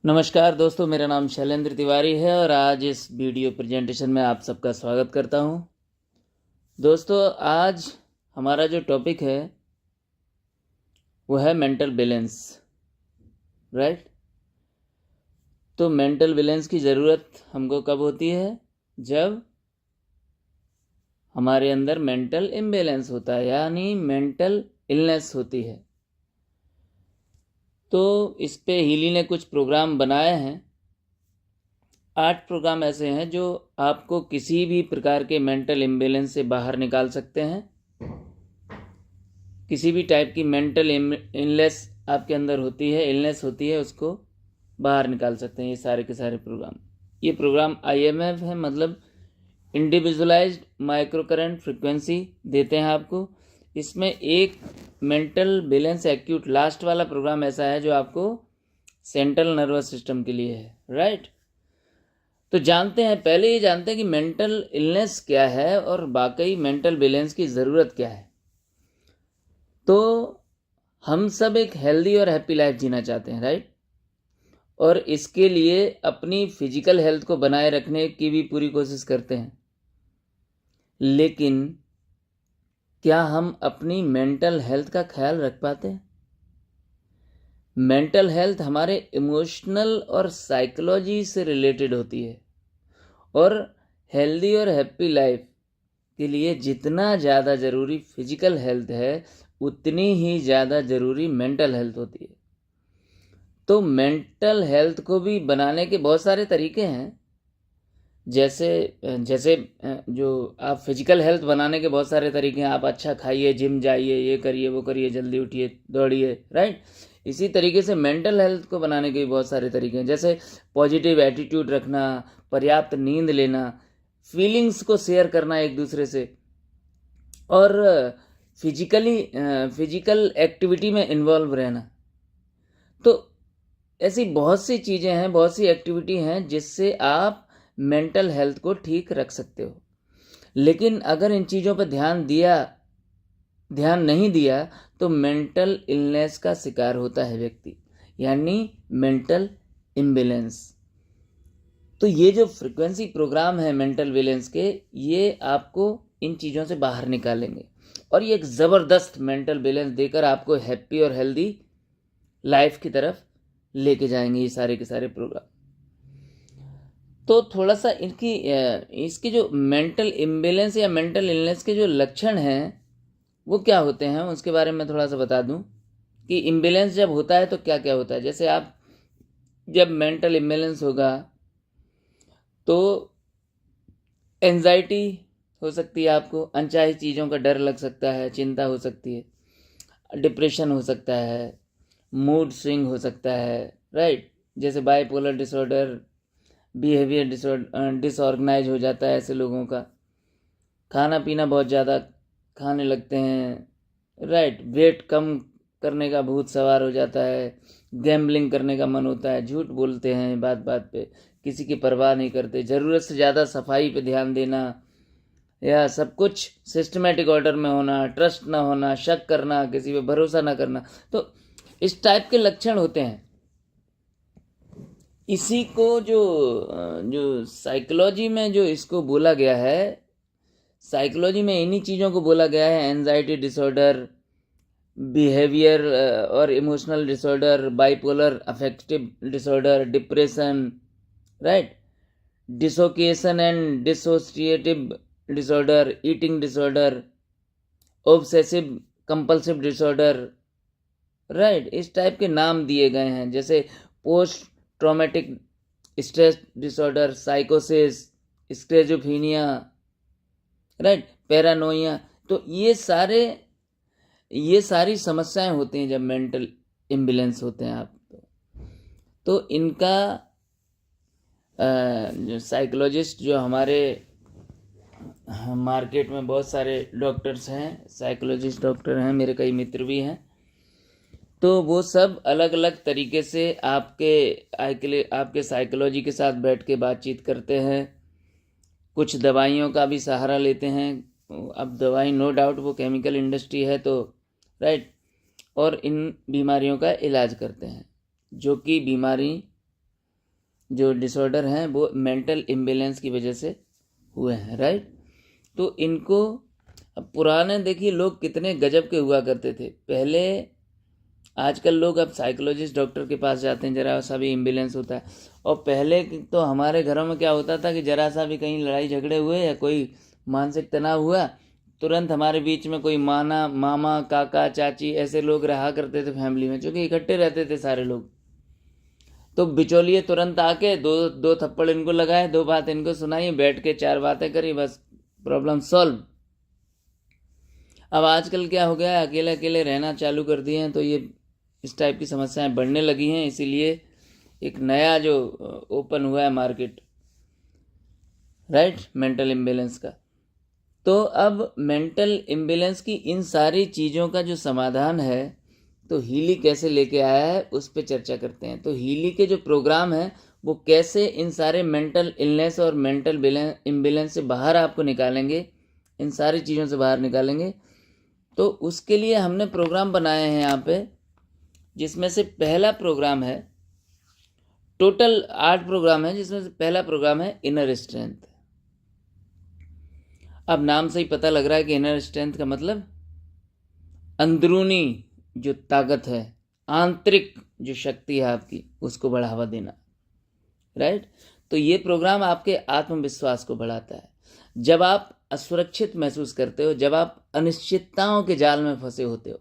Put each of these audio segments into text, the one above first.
नमस्कार दोस्तों, मेरा नाम शैलेंद्र तिवारी है और आज इस वीडियो प्रेजेंटेशन में आप सबका स्वागत करता हूं। दोस्तों, आज हमारा जो टॉपिक है वो है मेंटल बैलेंस, राइट। तो मेंटल बैलेंस की ज़रूरत हमको कब होती है? जब हमारे अंदर मेंटल इम्बैलेंस होता है, यानी मेंटल इलनेस होती है। तो इस पे हीली ने कुछ प्रोग्राम बनाए हैं। 8 प्रोग्राम ऐसे हैं जो आपको किसी भी प्रकार के मेंटल इम्बैलेंस से बाहर निकाल सकते हैं। किसी भी टाइप की मेंटल इलनेस आपके अंदर होती है, इलनेस होती है, उसको बाहर निकाल सकते हैं ये सारे के सारे प्रोग्राम। ये प्रोग्राम IMF है, मतलब इंडिविजुअलाइज्ड माइक्रो करंट फ्रिक्वेंसी देते हैं आपको। इसमें एक मेंटल बैलेंस एक्यूट लास्ट वाला प्रोग्राम ऐसा है जो आपको सेंट्रल नर्वस सिस्टम के लिए है, राइट। तो जानते हैं, पहले ये जानते हैं कि मेंटल इलनेस क्या है और वाकई मेंटल बैलेंस की ज़रूरत क्या है। तो हम सब एक हेल्दी और हैप्पी लाइफ जीना चाहते हैं, राइट। और इसके लिए अपनी फिजिकल हेल्थ को बनाए रखने की भी पूरी कोशिश करते हैं, लेकिन क्या हम अपनी मेंटल हेल्थ का ख्याल रख पाते हैं? मेंटल हेल्थ हमारे इमोशनल और साइकोलॉजी से रिलेटेड होती है, और हेल्दी और हैप्पी लाइफ के लिए जितना ज़्यादा ज़रूरी फिजिकल हेल्थ है, उतनी ही ज़्यादा ज़रूरी मेंटल हेल्थ होती है। तो मेंटल हेल्थ को भी बनाने के बहुत सारे तरीके हैं। जैसे जैसे जो आप फिजिकल हेल्थ बनाने के बहुत सारे तरीके हैं। आप अच्छा खाइए, जिम जाइए, ये करिए, वो करिए, जल्दी उठिए, दौड़िए, राइट। इसी तरीके से मेंटल हेल्थ को बनाने के भी बहुत सारे तरीके हैं, जैसे पॉजिटिव एटीट्यूड रखना, पर्याप्त नींद लेना, फीलिंग्स को शेयर करना एक दूसरे से, और फिजिकल एक्टिविटी में इन्वॉल्व रहना। तो ऐसी बहुत सी चीज़ें हैं, बहुत सी एक्टिविटी हैं जिससे आप मेंटल हेल्थ को ठीक रख सकते हो। लेकिन अगर इन चीज़ों पर ध्यान नहीं दिया तो मेंटल इलनेस का शिकार होता है व्यक्ति, यानी मेंटल इम्बैलेंस। तो ये जो फ्रिक्वेंसी प्रोग्राम है मेंटल बैलेंस के, ये आपको इन चीज़ों से बाहर निकालेंगे और ये एक ज़बरदस्त मेंटल बैलेंस देकर आपको हैप्पी और हेल्दी लाइफ की तरफ लेके जाएंगे ये सारे के सारे प्रोग्राम। तो थोड़ा सा इसकी जो मेंटल इम्बैलेंस या मेंटल इलनेस के जो लक्षण हैं वो क्या होते हैं, उसके बारे में थोड़ा सा बता दूं कि इम्बैलेंस जब होता है तो क्या क्या होता है। जैसे आप जब मेंटल इम्बैलेंस होगा तो एंजाइटी हो सकती है, आपको अनचाही चीज़ों का डर लग सकता है, चिंता हो सकती है, डिप्रेशन हो सकता है, मूड स्विंग हो सकता है, राइट। जैसे बाइपोलर डिसऑर्डर, बिहेवियर डिसऑर्गेनाइज हो जाता है ऐसे लोगों का। खाना पीना बहुत ज़्यादा खाने लगते हैं, राइट। वेट कम करने का भूत सवार हो जाता है, गैम्बलिंग करने का मन होता है, झूठ बोलते हैं बात बात पे, किसी की परवाह नहीं करते, ज़रूरत से ज़्यादा सफाई पे ध्यान देना, या सब कुछ सिस्टमेटिक ऑर्डर में होना, ट्रस्ट ना होना, शक करना, किसी पे भरोसा ना करना। तो इस टाइप के लक्षण होते हैं। इसी को जो साइकोलॉजी में जो इसको बोला गया है, साइकोलॉजी में इन्हीं चीज़ों को बोला गया है: एंजाइटी डिसऑर्डर, बिहेवियर और emotional disorder, bipolar affective disorder, depression, right, dissociation and dissociative disorder, eating disorder, obsessive compulsive disorder, right. इस टाइप के नाम दिए गए हैं। जैसे पोस्ट ट्रॉमेटिक स्ट्रेस डिसऑर्डर, साइकोसिस, स्किज़ोफ्रेनिया, राइट, पैरानोइया। तो ये सारी समस्याएं होती हैं जब मेंटल इम्बैलेंस होते हैं आप। तो इनका जो साइकोलॉजिस्ट, जो हमारे मार्केट में बहुत सारे डॉक्टर्स हैं, साइकोलॉजिस्ट डॉक्टर हैं, मेरे कई मित्र भी हैं, तो वो सब अलग अलग तरीके से आपके साइकोलॉजी के साथ बैठ के बातचीत करते हैं। कुछ दवाइयों का भी सहारा लेते हैं। अब दवाई नो डाउट वो केमिकल इंडस्ट्री है, तो राइट, और इन बीमारियों का इलाज करते हैं। जो कि बीमारी जो डिसऑर्डर हैं वो मेंटल इम्बेलेंस की वजह से हुए हैं, राइट। तो इनको, अब पुराने देखिए लोग कितने गजब के हुआ करते थे पहले। आजकल लोग अब साइकोलॉजिस्ट डॉक्टर के पास जाते हैं जरा सा भी इम्बेलेंस होता है, और पहले तो हमारे घरों में क्या होता था कि जरा सा भी कहीं लड़ाई झगड़े हुए या कोई मानसिक तनाव हुआ, तुरंत हमारे बीच में कोई मामा काका चाची ऐसे लोग रहा करते थे फैमिली में, क्योंकि इकट्ठे रहते थे सारे लोग। तो बिचौलिए तुरंत आके दो दो थप्पड़ इनको लगाए, दो बात इनको सुनाई, बैठ के चार बातें करी, बस प्रॉब्लम सॉल्व। अब आजकल क्या हो गया है, अकेले अकेले रहना चालू कर दिए हैं, तो ये इस टाइप की समस्याएं बढ़ने लगी हैं। इसीलिए एक नया जो ओपन हुआ है मार्केट, राइट, मेंटल इम्बेलेंस का। तो अब मेंटल इम्बेलेंस की इन सारी चीज़ों का जो समाधान है, तो हीली कैसे लेके आया है उस पर चर्चा करते हैं। तो हीली के जो प्रोग्राम है वो कैसे इन सारे मेंटल इलनेस और मेंटल इम्बेलेंस से बाहर आपको निकालेंगे, इन सारी चीज़ों से बाहर निकालेंगे। तो उसके लिए हमने प्रोग्राम बनाए हैं यहाँ पे, जिसमें से पहला प्रोग्राम है, टोटल 8 प्रोग्राम है, जिसमें से पहला प्रोग्राम है इनर स्ट्रेंथ। अब नाम से ही पता लग रहा है कि इनर स्ट्रेंथ का मतलब अंदरूनी जो ताकत है, आंतरिक जो शक्ति है आपकी, उसको बढ़ावा देना, राइट। तो ये प्रोग्राम आपके आत्मविश्वास को बढ़ाता है। जब आप असुरक्षित महसूस करते हो, जब आप अनिश्चितताओं के जाल में फंसे होते हो,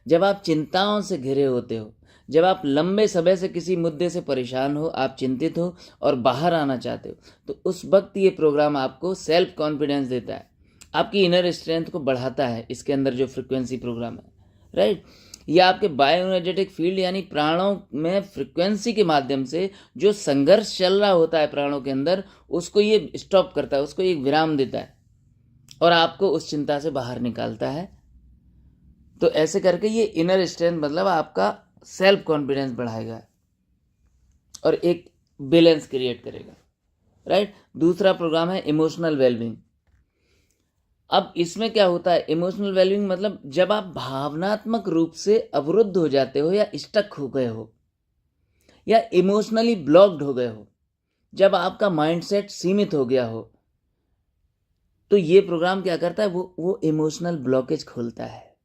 जब आप चिंताओं से घिरे होते हो, जब आप लंबे समय से किसी मुद्दे से परेशान हो, आप चिंतित हो और बाहर आना चाहते हो, तो उस वक्त ये प्रोग्राम आपको सेल्फ कॉन्फिडेंस देता है, आपकी इनर स्ट्रेंथ को बढ़ाता है। इसके अंदर जो फ्रिक्वेंसी प्रोग्राम है, राइट, ये आपके बायो एनर्जेटिक फील्ड यानी प्राणों में फ्रिक्वेंसी के माध्यम से जो संघर्ष चल रहा होता है प्राणों के अंदर, उसको ये स्टॉप करता है, उसको एक विराम देता है और आपको उस चिंता से बाहर निकालता है। तो ऐसे करके ये इनर स्ट्रेंथ मतलब आपका सेल्फ कॉन्फिडेंस बढ़ाएगा और एक बैलेंस क्रिएट करेगा, राइट। दूसरा प्रोग्राम है इमोशनल वेलबींग। अब इसमें क्या होता है, इमोशनल वेलबींग मतलब जब आप भावनात्मक रूप से अवरुद्ध हो जाते हो या स्टक हो गए हो या इमोशनली ब्लॉक्ड हो गए हो, जब आपका माइंडसेट सीमित हो गया हो, तो ये प्रोग्राम क्या करता है, वो इमोशनल ब्लॉकेज खोलता है।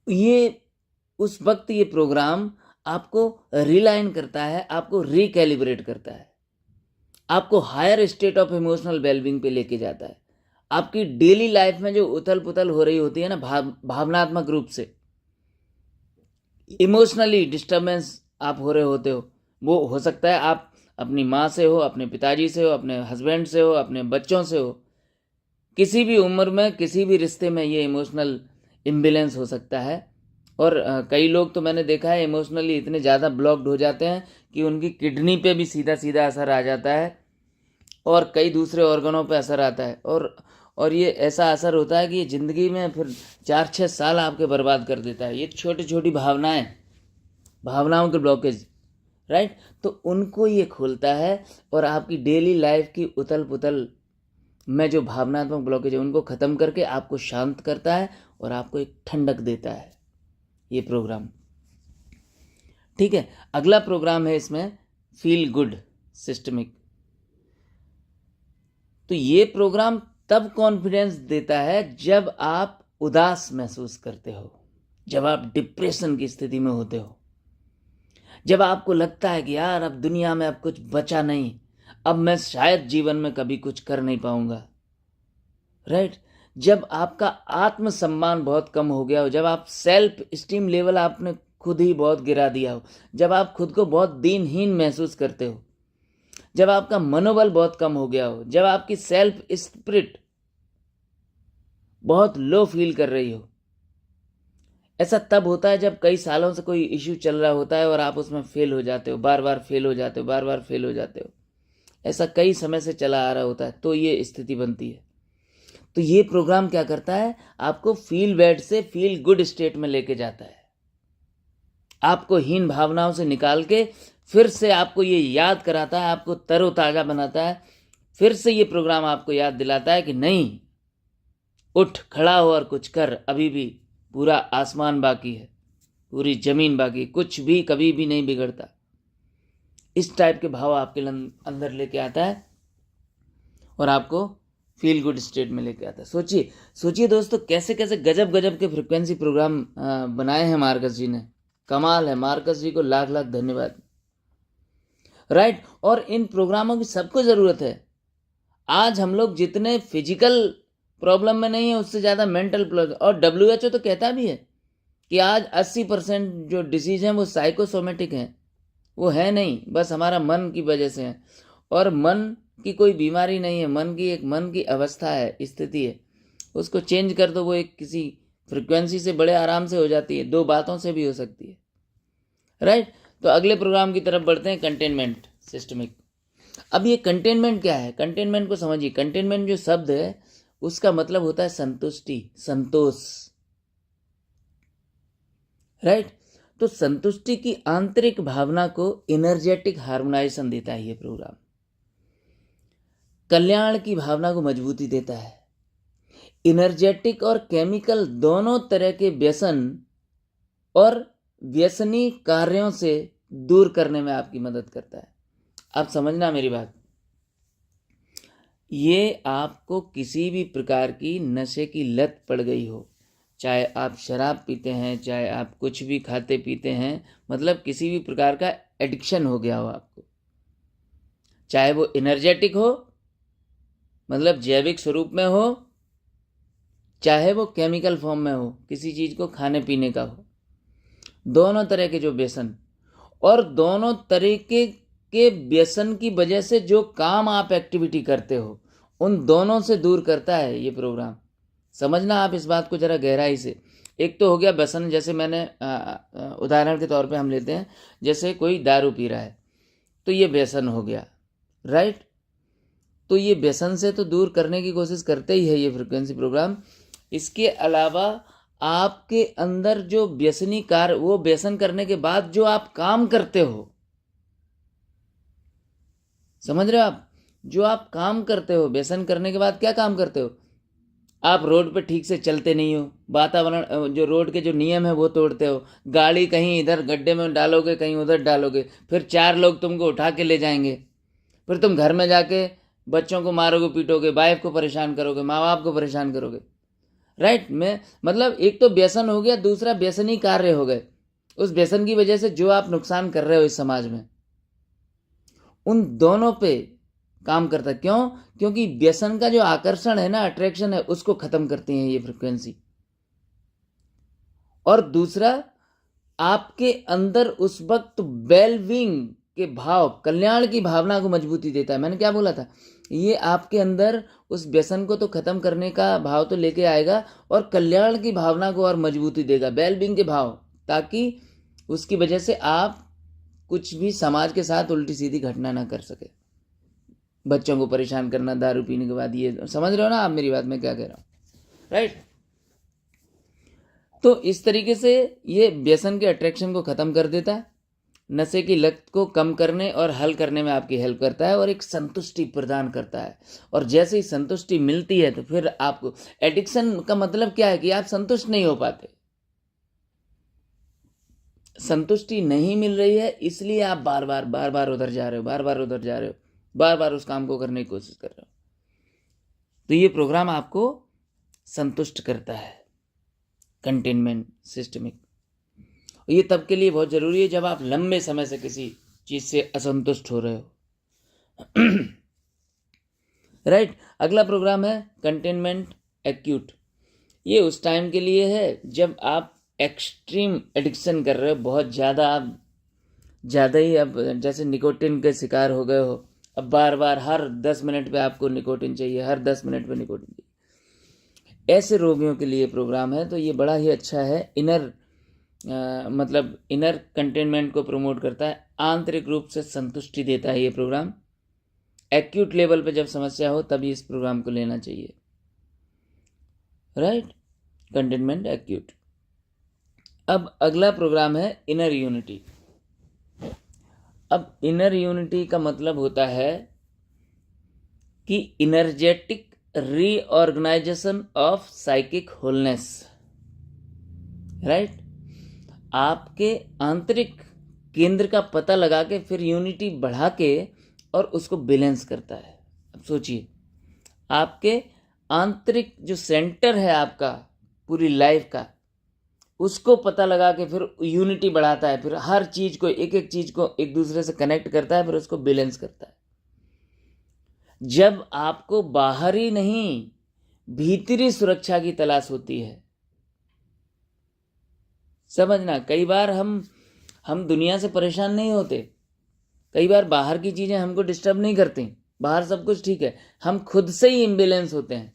ये उस वक्त ये प्रोग्राम आपको रिलाइन करता है, आपको रिकैलिब्रेट करता है, आपको higher state of emotional wellbeing पे लेके जाता है। आपकी डेली लाइफ में जो उथल पुथल हो रही होती है ना, भावनात्मक रूप से इमोशनली डिस्टर्बेंस आप हो रहे होते हो, वो हो सकता है आप अपनी माँ से हो, अपने पिताजी से हो, अपने हस्बैंड से हो, अपने बच्चों से हो, किसी भी उम्र में किसी भी रिश्ते में ये इमोशनल इम्बैलेंस हो सकता है। और कई लोग तो मैंने देखा है इमोशनली इतने ज़्यादा ब्लॉक्ड हो जाते हैं कि उनकी किडनी पे भी सीधा सीधा असर आ जाता है और कई दूसरे ऑर्गनों पे असर आता है, और ये ऐसा असर होता है कि ये ज़िंदगी में फिर 4-6 साल आपके बर्बाद कर देता है। ये छोटी छोटी भावनाओं के ब्लॉकेज, राइट, तो उनको ये खोलता है और आपकी डेली लाइफ की उथल पुथल में जो भावनात्मक ब्लॉकेज है उनको ख़त्म करके आपको शांत करता है और आपको एक ठंडक देता है ये प्रोग्राम, ठीक है। अगला प्रोग्राम है इसमें फील गुड सिस्टमिक। तो ये प्रोग्राम तब कॉन्फिडेंस देता है जब आप उदास महसूस करते हो, जब आप डिप्रेशन की स्थिति में होते हो, जब आपको लगता है कि यार अब दुनिया में अब कुछ बचा नहीं, अब मैं शायद जीवन में कभी कुछ कर नहीं पाऊंगा, राइट। जब आपका आत्मसम्मान बहुत कम हो गया हो, जब आप सेल्फ स्टीम लेवल आपने खुद ही बहुत गिरा दिया हो, जब आप खुद को बहुत दीनहीन महसूस करते हो, जब आपका मनोबल बहुत कम हो गया हो, जब आपकी सेल्फ स्पिरिट बहुत लो फील कर रही हो, ऐसा तब होता है जब कई सालों से कोई इश्यू चल रहा होता है और आप उसमें फेल हो जाते हो, बार बार फेल हो जाते हो, बार बार फेल हो जाते हो, ऐसा कई समय से चला आ रहा होता है, तो ये स्थिति बनती है। तो ये प्रोग्राम क्या करता है, आपको फील बैड से फील गुड स्टेट में लेके जाता है, आपको हीन भावनाओं से निकाल के फिर से आपको ये याद कराता है, आपको तरोताज़ा बनाता है। फिर से ये प्रोग्राम आपको याद दिलाता है कि नहीं, उठ खड़ा हो और कुछ कर, अभी भी पूरा आसमान बाकी है, पूरी ज़मीन बाकी, कुछ भी कभी भी नहीं बिगड़ता, इस टाइप के भाव आपके अंदर लेके आता है और आपको फील गुड स्टेट में लेके आता है। सोचिए दोस्तों, कैसे कैसे गजब गजब के फ्रिक्वेंसी प्रोग्राम बनाए हैं मार्कस जी ने। कमाल है, मार्कस जी को लाख लाख धन्यवाद। राइट, और इन प्रोग्रामों की सबको ज़रूरत है। आज हम लोग जितने फिजिकल प्रॉब्लम में नहीं है, उससे ज़्यादा मेंटल प्रॉब्लम। और WHO तो कहता भी है कि आज 80% जो डिसीज हैं वो साइकोसोमेटिक हैं, वो है नहीं, बस हमारा मन की वजह से है। और मन की कोई बीमारी नहीं है, मन की अवस्था है, स्थिति है। उसको चेंज कर दो, वो एक किसी फ्रिक्वेंसी से बड़े आराम से हो जाती है, 2 बातों से भी हो सकती है। राइट, तो अगले प्रोग्राम की तरफ बढ़ते हैं, कंटेनमेंट सिस्टमिक। अब ये कंटेनमेंट क्या है? कंटेनमेंट को समझिए। कंटेनमेंट जो शब्द है उसका मतलब होता है संतुष्टि, संतोष। राइट, तो संतुष्टि की आंतरिक भावना को एनर्जेटिक हार्मोनाइजेशन देता है ये प्रोग्राम। कल्याण की भावना को मजबूती देता है। एनर्जेटिक और केमिकल दोनों तरह के व्यसन और व्यसनी कार्यों से दूर करने में आपकी मदद करता है। आप समझना मेरी बात, ये आपको किसी भी प्रकार की नशे की लत पड़ गई हो, चाहे आप शराब पीते हैं, चाहे आप कुछ भी खाते पीते हैं, मतलब किसी भी प्रकार का एडिक्शन हो गया हो आपको, चाहे वो एनर्जेटिक हो, मतलब जैविक स्वरूप में हो, चाहे वो केमिकल फॉर्म में हो, किसी चीज़ को खाने पीने का हो, दोनों तरह के जो व्यसन और दोनों तरीके के व्यसन की वजह से जो काम आप एक्टिविटी करते हो, उन दोनों से दूर करता है ये प्रोग्राम। समझना आप इस बात को ज़रा गहराई से। एक तो हो गया व्यसन, जैसे मैंने उदाहरण के तौर पे हम लेते हैं, जैसे कोई दारू पी रहा है तो ये व्यसन हो गया। राइट, तो ये व्यसन से तो दूर करने की कोशिश करते ही है ये फ्रिक्वेंसी प्रोग्राम। इसके अलावा आपके अंदर जो व्यसनी कार्य, वो व्यसन करने के बाद जो आप काम करते हो, समझ रहे हो आप, जो आप काम करते हो व्यसन करने के बाद, क्या काम करते हो? आप रोड पे ठीक से चलते नहीं हो, वातावरण जो रोड के जो नियम है वो तोड़ते हो, गाड़ी कहीं इधर गड्ढे में डालोगे, कहीं उधर डालोगे, फिर 4 लोग तुमको उठा के ले जाएंगे, फिर तुम घर में जाके बच्चों को मारोगे, पीटोगे, वाइफ को परेशान करोगे, माँ बाप को परेशान करोगे। राइट, मैं मतलब एक तो व्यसन हो गया, दूसरा व्यसनी कार्य हो गए। उस व्यसन की वजह से जो आप नुकसान कर रहे हो इस समाज में, उन दोनों पे काम करता है। क्यों? क्योंकि व्यसन का जो आकर्षण है ना, अट्रैक्शन है, उसको खत्म करती है ये फ्रिक्वेंसी। और दूसरा, आपके अंदर उस वक्त वेलबींग के भाव, कल्याण की भावना को मजबूती देता है। मैंने क्या बोला था, ये आपके अंदर उस व्यसन को तो खत्म करने का भाव तो लेके आएगा और कल्याण की भावना को और मजबूती देगा, वेलबींग के भाव, ताकि उसकी वजह से आप कुछ भी समाज के साथ उल्टी सीधी घटना ना कर सके। बच्चों को परेशान करना दारू पीने के बाद, ये समझ रहे हो ना आप मेरी बात, मैं क्या कह रहा हूँ? राइट, तो इस तरीके से ये व्यसन के अट्रैक्शन को खत्म कर देता है, नशे की लत को कम करने और हल करने में आपकी हेल्प करता है, और एक संतुष्टि प्रदान करता है। और जैसे ही संतुष्टि मिलती है तो फिर आपको, एडिक्शन का मतलब क्या है कि आप संतुष्ट नहीं हो पाते, संतुष्टि नहीं मिल रही है, इसलिए आप बार बार उधर जा रहे हो, बार बार उधर जा रहे हो, बार बार उस काम को करने की कोशिश कर रहे हो। तो ये प्रोग्राम आपको संतुष्ट करता है, कंटेनमेंट सिस्टमिक। ये तब के लिए बहुत ज़रूरी है जब आप लंबे समय से किसी चीज़ से असंतुष्ट हो रहे हो। राइट, अगला प्रोग्राम है कंटेनमेंट एक्यूट। ये उस टाइम के लिए है जब आप एक्सट्रीम एडिक्शन कर रहे हो, बहुत ज़्यादा, आप ज़्यादा ही, अब जैसे निकोटिन के शिकार हो गए हो, अब बार बार हर 10 मिनट पे आपको निकोटिन चाहिए, हर 10 मिनट पे निकोटिन चाहिए, ऐसे रोगियों के लिए प्रोग्राम है। तो ये बड़ा ही अच्छा है, मतलब इनर कंटेनमेंट को प्रमोट करता है, आंतरिक रूप से संतुष्टि देता है ये प्रोग्राम। एक्यूट लेवल पे जब समस्या हो तभी इस प्रोग्राम को लेना चाहिए। Right, containment acute. अब अगला प्रोग्राम है इनर यूनिटी। अब इनर यूनिटी का मतलब होता है कि energetic reorganisation of psychic wholeness. Right, आपके आंतरिक केंद्र का पता लगा के फिर यूनिटी बढ़ा के और उसको बैलेंस करता है। अब सोचिए, आपके आंतरिक जो सेंटर है आपका पूरी लाइफ का, उसको पता लगा के फिर यूनिटी बढ़ाता है, फिर हर चीज को, एक एक चीज को एक दूसरे से कनेक्ट करता है, फिर उसको बैलेंस करता है। जब आपको बाहरी नहीं भीतरी सुरक्षा की तलाश होती है, समझना, कई बार हम दुनिया से परेशान नहीं होते, कई बार बाहर की चीजें हमको डिस्टर्ब नहीं करती, बाहर सब कुछ ठीक है, हम खुद से ही इम्बेलेंस होते हैं।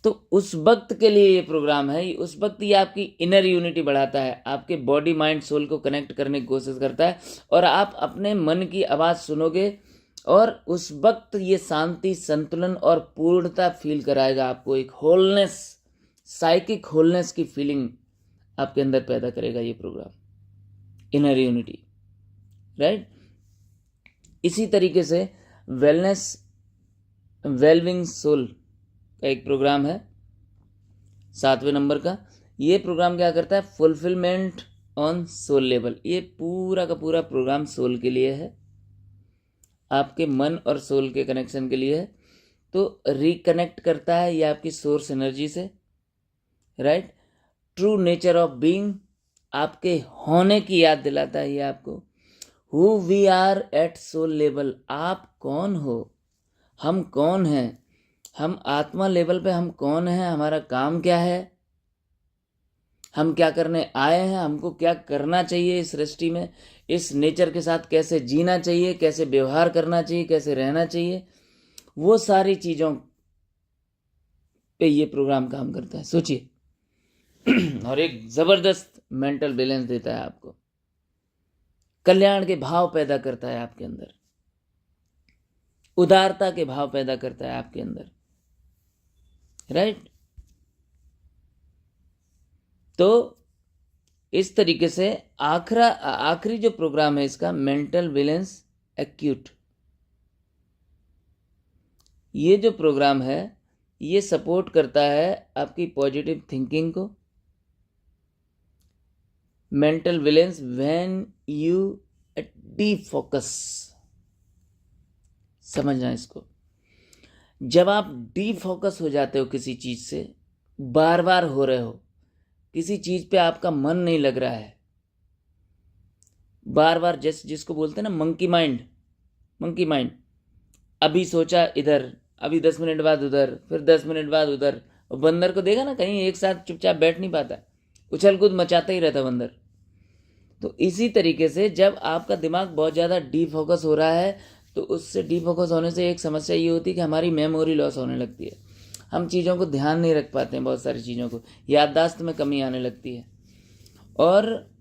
तो उस वक्त के लिए ये प्रोग्राम है, उस वक्त ये आपकी इनर यूनिटी बढ़ाता है, आपके बॉडी माइंड सोल को कनेक्ट करने की कोशिश करता है, और आप अपने मन की आवाज़ सुनोगे और उस वक्त ये शांति, संतुलन और पूर्णता फील कराएगा आपको। एक होलनेस, साइकिक होलनेस की फीलिंग आपके अंदर पैदा करेगा ये प्रोग्राम, इनर यूनिटी, राइट। इसी तरीके से वेलनेस, वेलबिंग सोल का एक प्रोग्राम है 7वें नंबर का। ये प्रोग्राम क्या करता है? Fulfilment on soul level. ये पूरा का पूरा प्रोग्राम सोल के लिए है, आपके मन और सोल के कनेक्शन के लिए है। तो रिकनेक्ट करता है ये आपकी सोर्स एनर्जी से, right. True nature of being, आपके होने की याद दिलाता है ये आपको। Who we are at soul level, आप कौन हो, हम कौन हैं, हम आत्मा लेवल पे हम कौन हैं, हमारा काम क्या है, हम क्या करने आए हैं, हमको क्या करना चाहिए इस सृष्टि में, इस नेचर के साथ कैसे जीना चाहिए, कैसे व्यवहार करना चाहिए, कैसे रहना चाहिए, वो सारी चीज़ों पे ये प्रोग्राम काम करता है, सोचिए। और एक ज़बरदस्त मेंटल बैलेंस देता है आपको, कल्याण के भाव पैदा करता है आपके अंदर, उदारता के भाव पैदा करता है आपके अंदर, राइट। तो इस तरीके से आखिरी जो प्रोग्राम है इसका, मेंटल बैलेंस एक्यूट, ये जो प्रोग्राम है ये सपोर्ट करता है आपकी पॉजिटिव थिंकिंग को। Mental balance when you deep focus, समझना इसको, जब आप डीप फोकस हो जाते हो किसी चीज से, बार बार हो रहे हो, किसी चीज पे आपका मन नहीं लग रहा है, बार बार जिसको बोलते हैं ना मंकी माइंड, अभी सोचा इधर, अभी 10 मिनट बाद उधर, फिर 10 मिनट बाद उधर। और बंदर को देखा ना, कहीं एक साथ चुपचाप बैठ नहीं पाता, उछल कूद मचाता ही रहता बंदर। तो इसी तरीके से जब आपका दिमाग बहुत ज़्यादा डीप फोकस हो रहा है, तो उससे डीप फोकस होने से एक समस्या ये होती है कि हमारी मेमोरी लॉस होने लगती है, हम चीज़ों को ध्यान नहीं रख पाते हैं, बहुत सारी चीज़ों को, याददाश्त में कमी आने लगती है, और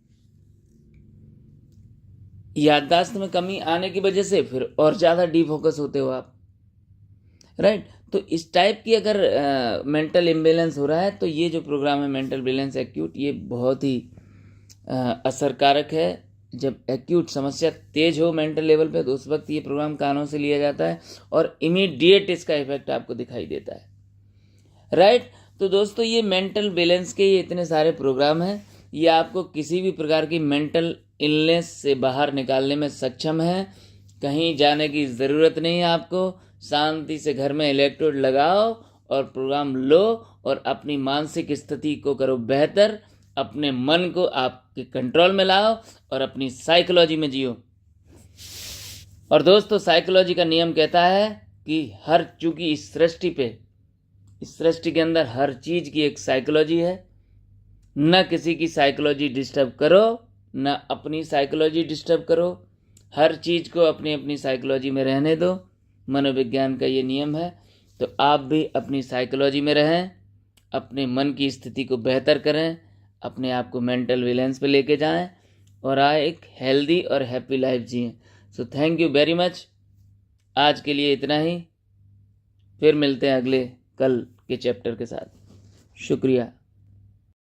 याददाश्त में कमी आने की वजह से फिर और ज़्यादा डीप फोकस होते हो आप, राइट। तो इस टाइप की अगर मेंटल इम्बेलेंस हो रहा है, तो ये जो प्रोग्राम है मेंटल बैलेंस एक्यूट, ये बहुत ही असरकारक है। जब एक्यूट समस्या तेज हो मेंटल लेवल पे, तो उस वक्त ये प्रोग्राम कानों से लिया जाता है और इमीडिएट इसका इफेक्ट आपको दिखाई देता है, राइट। तो दोस्तों, ये मेंटल बैलेंस के ये इतने सारे प्रोग्राम हैं, ये आपको किसी भी प्रकार की मेंटल इलनेस से बाहर निकालने में सक्षम है। कहीं जाने की ज़रूरत नहीं है आपको, शांति से घर में इलेक्ट्रोड लगाओ और प्रोग्राम लो, और अपनी मानसिक स्थिति को करो बेहतर, अपने मन को आपके कंट्रोल में लाओ और अपनी साइकोलॉजी में जियो। और दोस्तों, साइकोलॉजी का नियम कहता है कि चूंकि इस सृष्टि के अंदर हर चीज की एक साइकोलॉजी है, न किसी की साइकोलॉजी डिस्टर्ब करो, न अपनी साइकोलॉजी डिस्टर्ब करो, हर चीज को अपनी अपनी साइकोलॉजी में रहने दो। मनोविज्ञान का ये नियम है। तो आप भी अपनी साइकोलॉजी में रहें, अपने मन की स्थिति को बेहतर करें, अपने आप को मेंटल बैलेंस पे लेके जाएं, और एक हेल्दी और हैप्पी लाइफ जिएं। So thank you very much. आज के लिए इतना ही, फिर मिलते हैं अगले कल के चैप्टर के साथ। शुक्रिया।